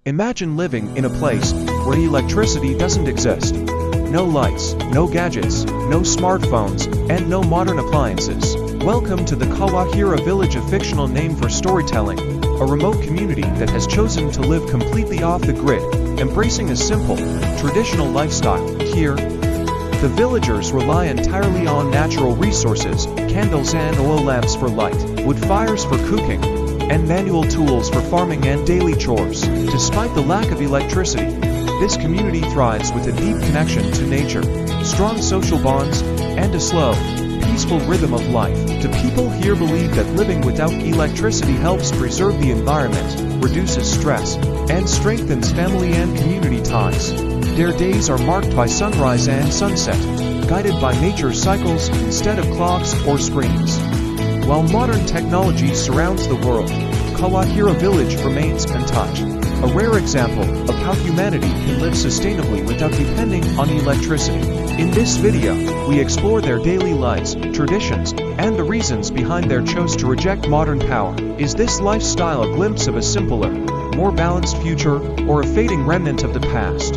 Imagine living in a place where electricity doesn't exist. No lights, no gadgets, no smartphones, and no modern appliances. Welcome to the Kawahira village, a fictional name for storytelling, a remote community that has chosen to live completely off the grid, embracing a simple, traditional lifestyle. Here, the villagers rely entirely on natural resources, candles and oil lamps for light, wood fires for cooking, and manual tools for farming and daily chores. Despite the lack of electricity, this community thrives with a deep connection to nature, strong social bonds, and a slow, peaceful rhythm of life. The people here believe that living without electricity helps preserve the environment, reduces stress, and strengthens family and community ties. Their days are marked by sunrise and sunset, guided by nature's cycles instead of clocks or screens. While modern technology surrounds the world, Kawahira village remains untouched, a rare example of how humanity can live sustainably without depending on electricity. In this video, we explore their daily lives, traditions, and the reasons behind their choice to reject modern power. Is this lifestyle a glimpse of a simpler, more balanced future, or a fading remnant of the past?